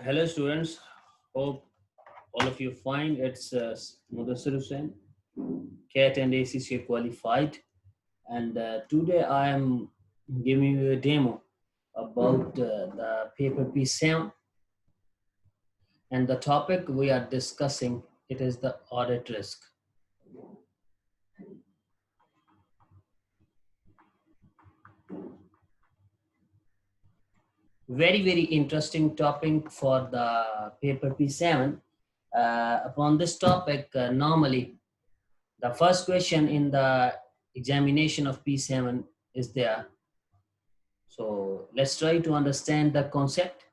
Hello students, hope all of you fine. It's Mudassar, CAT and ACCA qualified, and today I am giving you a demo about the paper P7, and the topic we are discussing, it is the audit risk. Very interesting topic for the paper P7. Upon this topic, normally the first question in the examination of P7 is there. So let's try to understand the concept,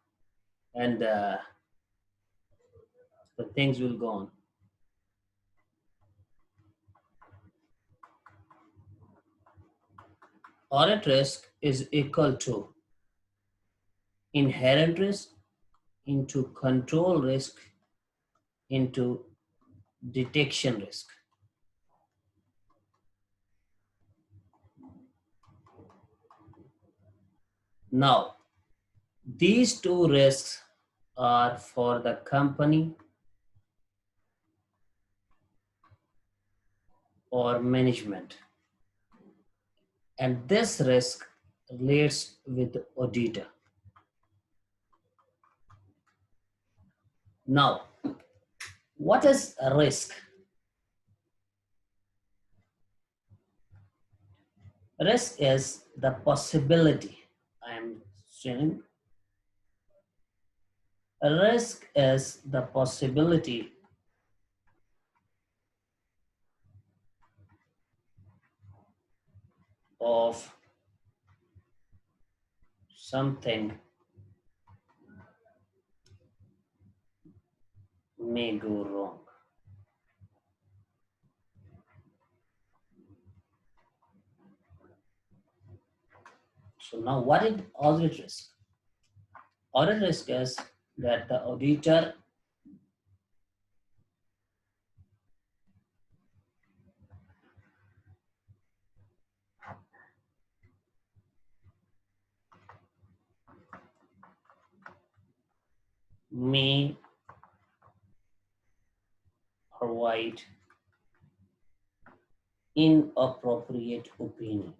and the things will go on. Audit risk is equal to inherent risk into control risk into detection risk. Now, these two risks are for the company or management, and this risk relates with the auditor. Now, what is a risk? Risk is the possibility. I am saying risk is the possibility of something may go wrong. So now what is audit risk? Audit risk is that the auditor may provide inappropriate opinion.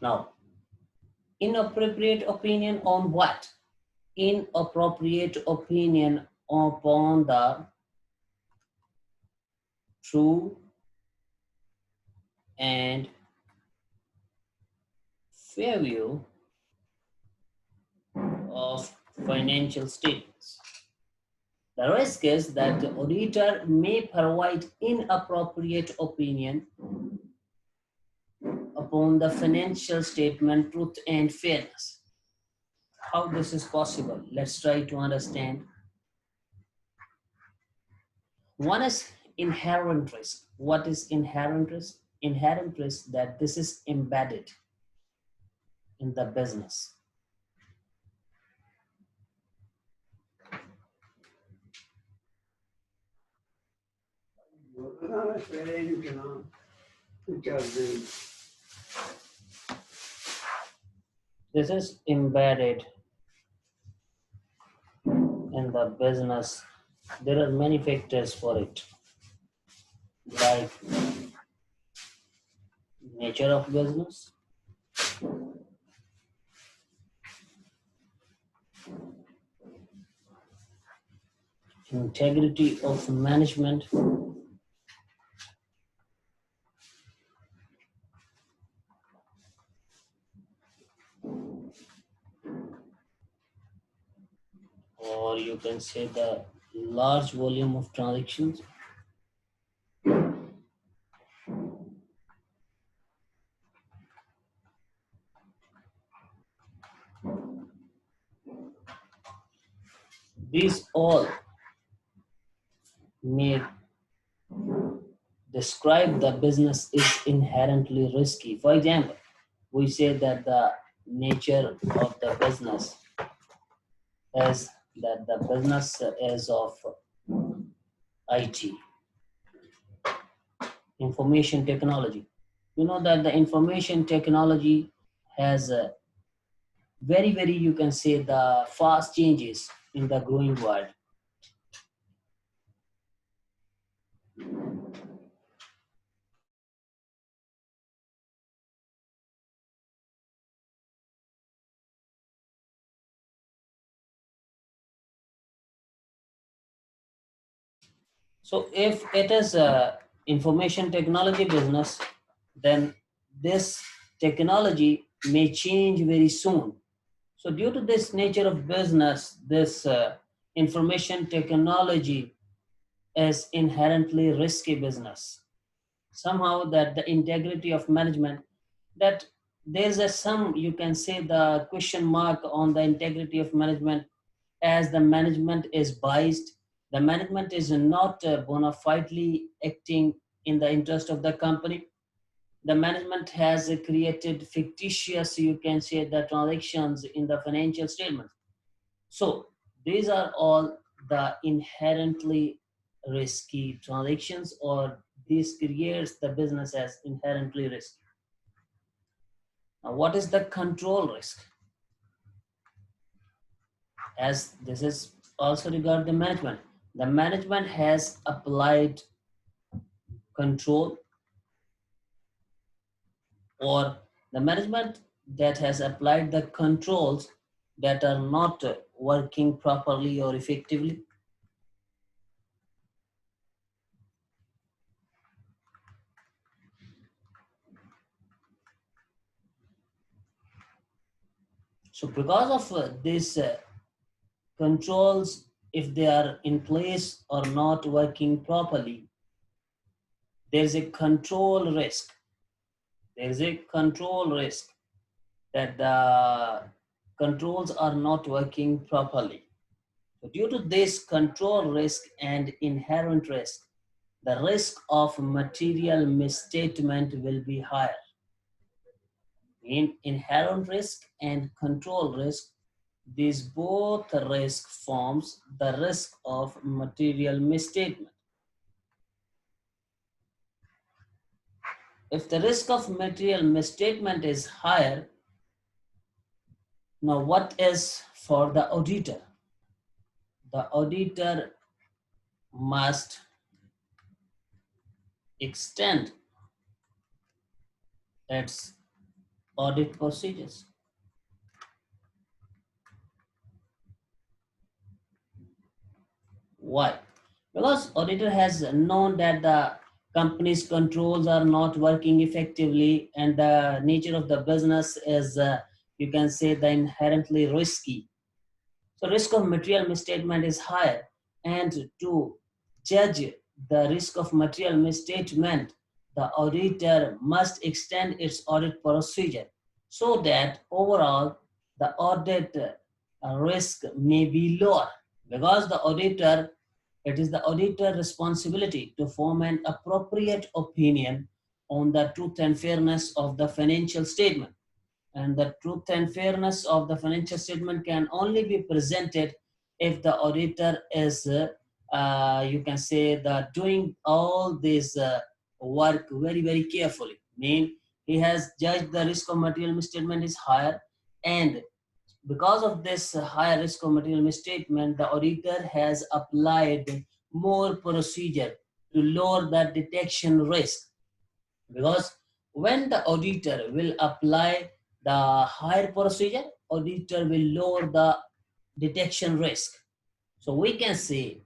Now, inappropriate opinion on what? Inappropriate opinion upon the true and fair view of financial statements. The risk is that the auditor may provide inappropriate opinion upon the financial statement truth and fairness. How this is possible? Let's try to understand. One is inherent risk. What is inherent risk? Inherent risk that this is embedded in the business. This is embedded in the business. There are many factors for it, like nature of business, integrity of management, or you can say the large volume of transactions. These all may describe the business is inherently risky. For example, we say that the nature of the business is that the business is of IT, information technology. You know that the information technology has very, you can say, the fast changes in the growing world. So if it is a information technology business, then this technology may change very soon. So due to this nature of business, this information technology is inherently risky business. Somehow that the integrity of management, that there's a some, you can say, the question mark on the integrity of management, as the management is biased, the management is not bona fidely acting in the interest of the company. The management has created fictitious, you can say, the transactions in the financial statements. So these are all the inherently risky transactions, or this creates the business as inherently risky. Now, what is the control risk? As this is also regard the management. The management has applied control, or the management that has applied the controls that are not working properly or effectively. So because of this controls, if they are in place or not working properly, there's a control risk. There's a control risk that the controls are not working properly. So due to this control risk and inherent risk, the risk of material misstatement will be higher. In inherent risk and control risk, these both risk forms the risk of material misstatement. If the risk of material misstatement is higher, now what is for the auditor? The auditor must extend its audit procedures. Why? Because auditor has known that the company's controls are not working effectively, and the nature of the business is, you can say, the inherently risky. So risk of material misstatement is higher, and to judge the risk of material misstatement, the auditor must extend its audit procedure so that overall the audit risk may be lower, because the auditor, it is the auditor responsibility to form an appropriate opinion on the truth and fairness of the financial statement. And the truth and fairness of the financial statement can only be presented if the auditor is, you can say, that doing all this work very carefully. Mean he has judged the risk of material misstatement is higher, and because of this higher risk of material misstatement, the auditor has applied more procedure to lower the detection risk. Because when the auditor will apply the higher procedure, auditor will lower the detection risk. So we can say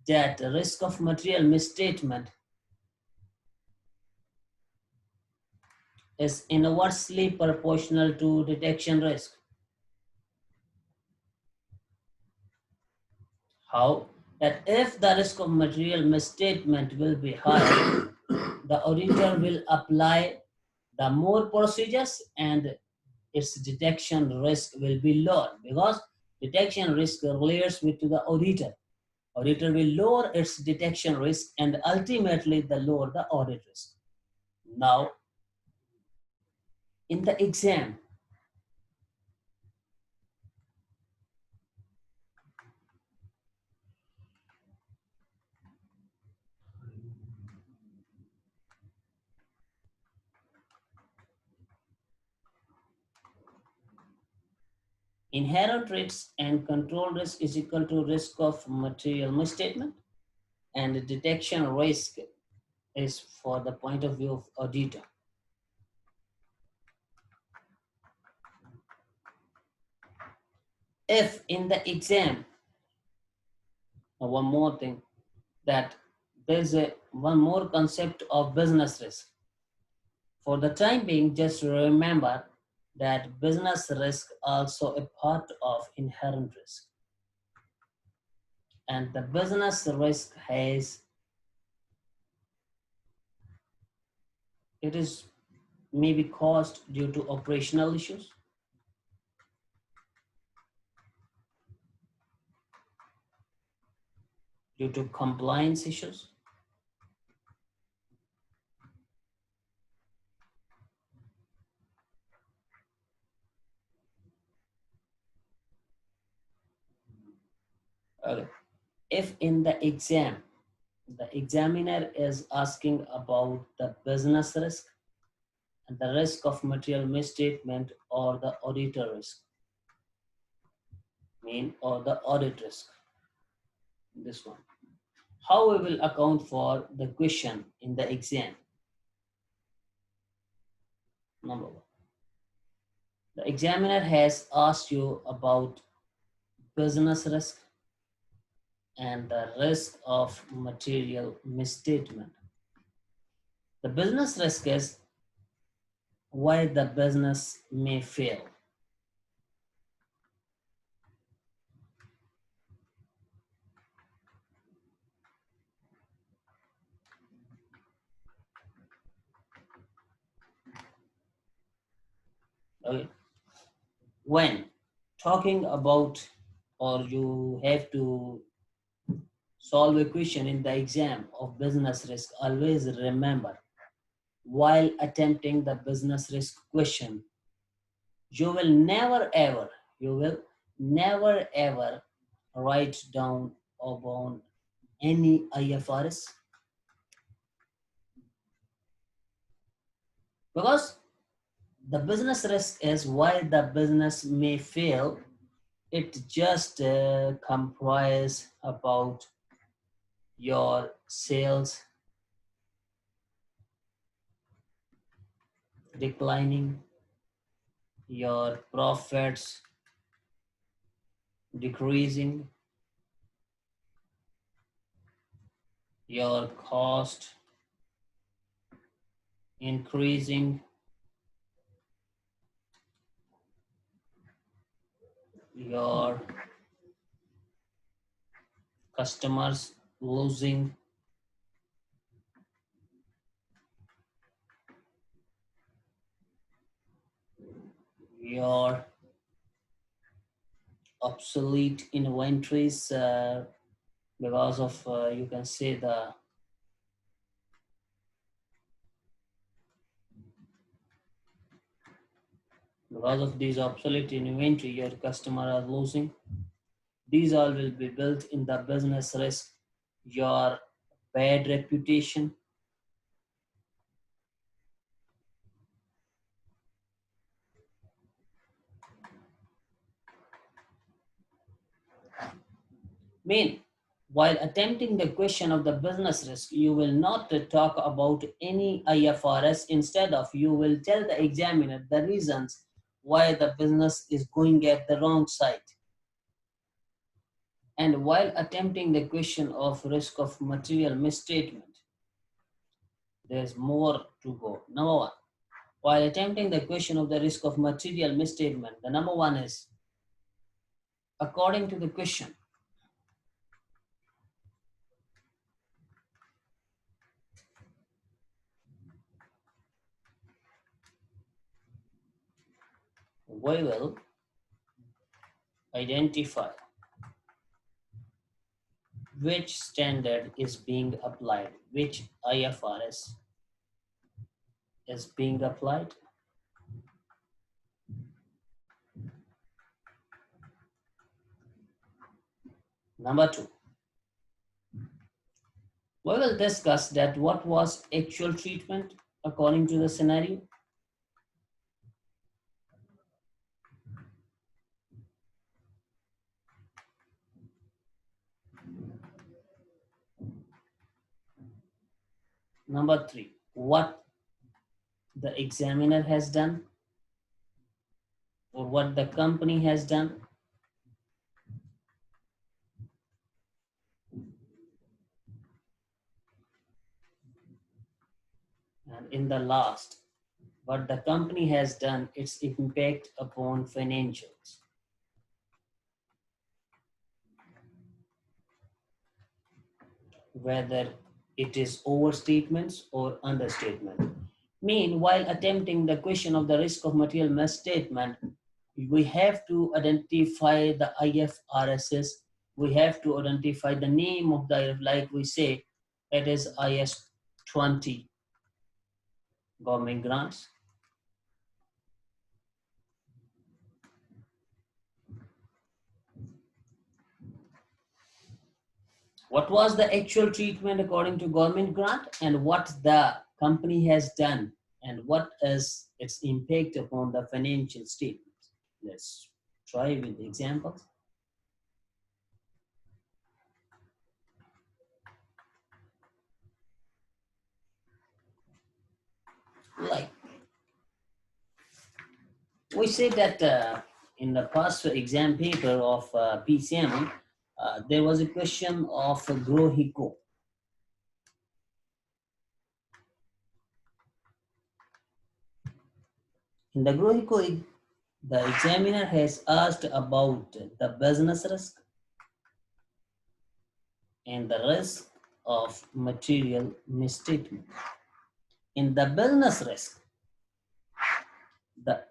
that the risk of material misstatement is inversely proportional to detection risk. How? That if the risk of material misstatement will be higher, the auditor will apply the more procedures, and its detection risk will be lower, because detection risk relates with to the auditor. Auditor will lower its detection risk, and ultimately the lower the audit risk. Now, in the exam, Inherent risk and control risk is equal to risk of material misstatement, and detection risk is for the point of view of auditor. If in the exam, one more thing, that there's one more concept of business risk. For the time being, just remember that business risk also a part of inherent risk. And the business risk it is maybe caused due to operational issues, due to compliance issues, okay. If in the exam, the examiner is asking about the business risk and the risk of material misstatement or the auditor risk, or the audit risk, this one. How we will account for the question in the exam? Number one, the examiner has asked you about business risk and the risk of material misstatement. The business risk is why the business may fail. Okay. When talking about, or you have to solve a question in the exam of business risk, always remember, while attempting the business risk question, you will never ever write down about any IFRS, because the business risk is why the business may fail. It just comprise about your sales declining, your profits decreasing, your cost increasing, your customers losing, your obsolete inventories because of you can say because of these obsolete inventory your customer are losing. These all will be built in the business risk. Your bad reputation, mean, while attempting the question of the business risk, you will not talk about any IFRS. Instead of, you will tell the examiner the reasons why the business is going at the wrong side. And while attempting the question of risk of material misstatement, there's more to go. Number one, while attempting the question of the risk of material misstatement, the number one is, according to the question, we will identify which standard is being applied, which IFRS is being applied. Number two, we will discuss that what was actual treatment according to the scenario. Number three, what the examiner has done or what the company has done. And in the last, what the company has done, its impact upon financials. Whether it is overstatements or understatement. Meanwhile, attempting the question of the risk of material misstatement, we have to identify the IFRSs. We have to identify the name of the, like we say, it is IS 20 government grants. What was the actual treatment according to government grant and what the company has done and what is its impact upon the financial statements. Let's try with examples. Like we say that in the past exam paper of P7, there was a question of Grohico. In the Grohico, the examiner has asked about the business risk and the risk of material misstatement. In the business risk, the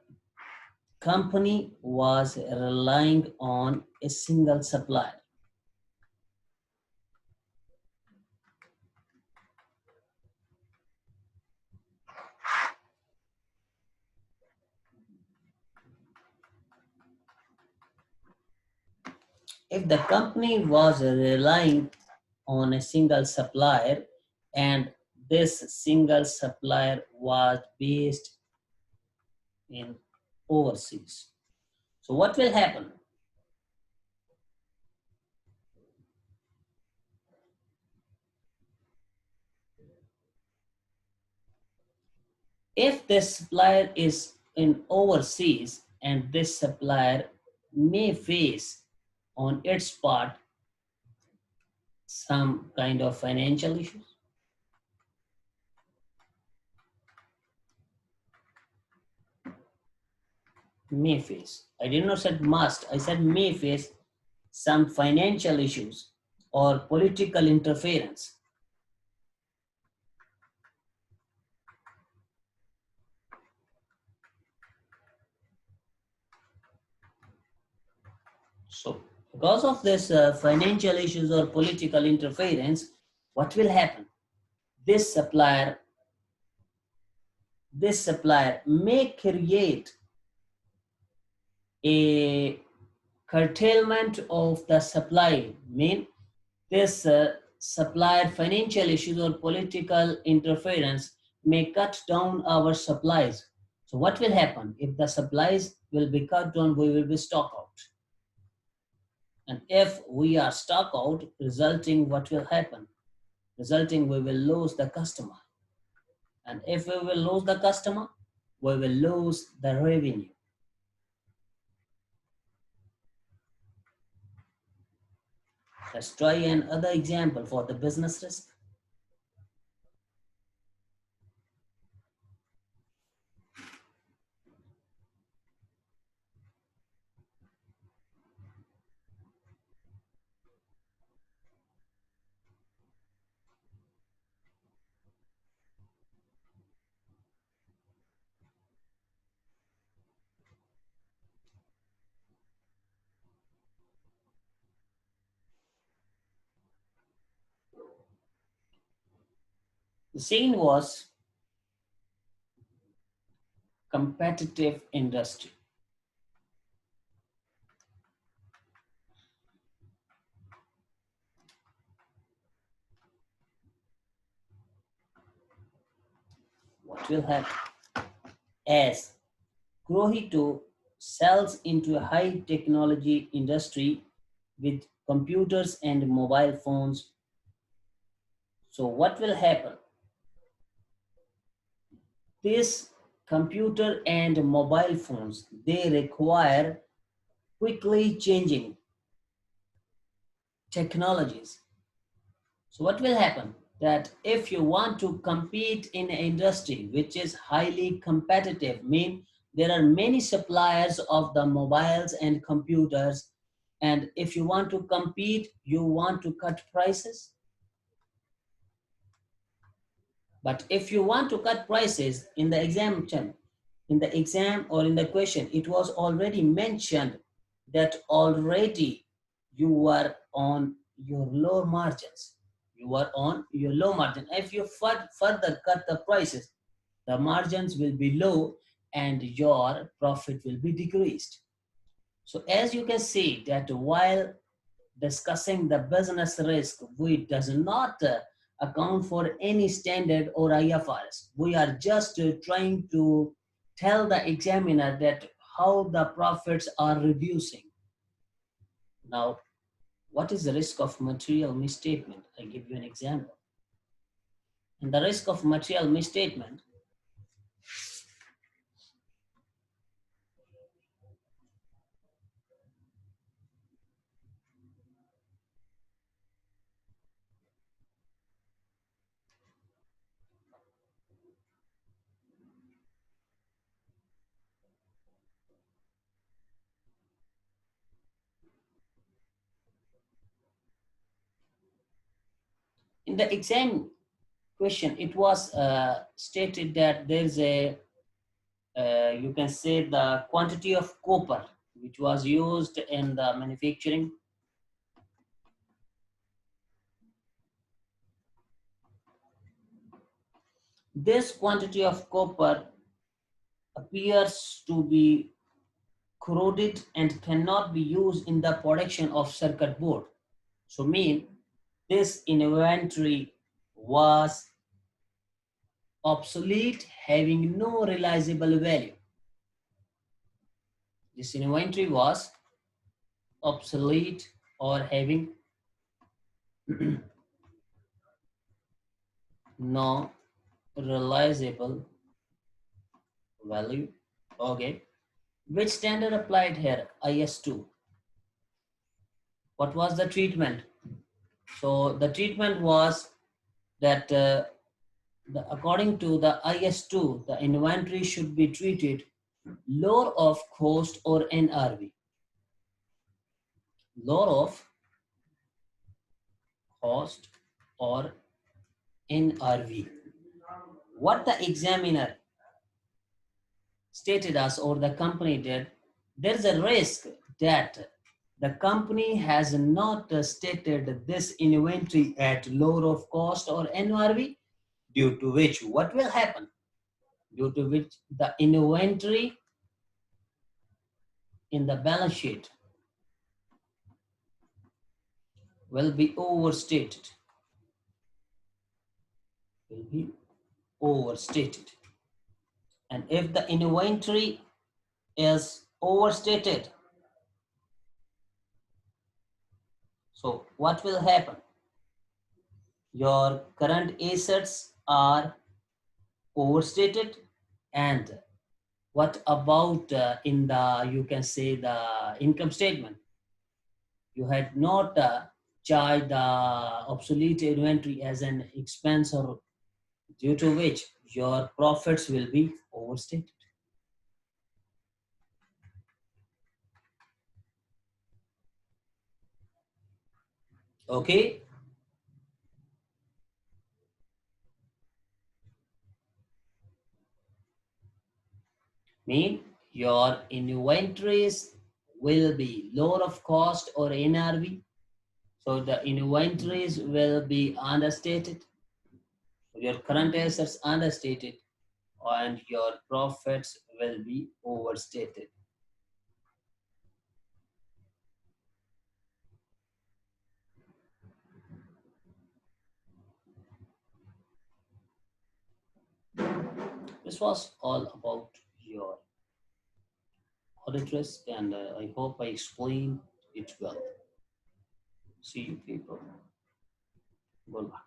company was relying on a single supplier. If the company was relying on a single supplier and this single supplier was based in overseas, so what will happen? If this supplier is in overseas and this supplier may face on its part some kind of financial issues, may face. I did not say must, I said may face some financial issues or political interference. So because of this financial issues or political interference, what will happen? This supplier may create a curtailment of the supply. Mean this supplier financial issues or political interference may cut down our supplies. So what will happen? If the supplies will be cut down, we will be stock out. And if we are stock out, resulting what will happen? Resulting we will lose the customer. And if we will lose the customer, we will lose the revenue. Let's try another example for the business risk. The scene was competitive industry. What will happen? As Grohito sells into a high technology industry with computers and mobile phones. So what will happen? This computer and mobile phones, they require quickly changing technologies. So what will happen? That if you want to compete in an industry which is highly competitive, mean there are many suppliers of the mobiles and computers, and if you want to compete, you want to cut prices. But if you want to cut prices in the exam or in the question, it was already mentioned that already you were on your low margins. You are on your low margin. If you further cut the prices, the margins will be low and your profit will be decreased. So as you can see that while discussing the business risk, we does not account for any standard or IFRS. We are just trying to tell the examiner that how the profits are reducing. Now, what is the risk of material misstatement? I give you an example. And the risk of material misstatement, in the exam question, it was stated that there's a you can say the quantity of copper which was used in the manufacturing. This quantity of copper appears to be corroded and cannot be used in the production of circuit board. So mean this inventory was obsolete, having no realizable value. This inventory was obsolete or having no realizable value. Okay. Which standard applied here? IS2. What was the treatment? So the treatment was that according to the IS2, the inventory should be treated lower of cost or NRV. Lower of cost or NRV. What the examiner stated us or the company did, there's a risk that the company has not stated this inventory at lower of cost or NRV, due to which what will happen? Due to which the inventory in the balance sheet will be overstated. Will be overstated. And if the inventory is overstated, so what will happen? Your current assets are overstated, and what about in the, you can say, the income statement? You had not charged the obsolete inventory as an expense, or due to which your profits will be overstated. Okay, mean your inventories will be lower of cost or NRV. So the inventories will be understated, your current assets understated, and your profits will be overstated. This was all about your audit risk, and I hope I explained it well. See you people. Good luck.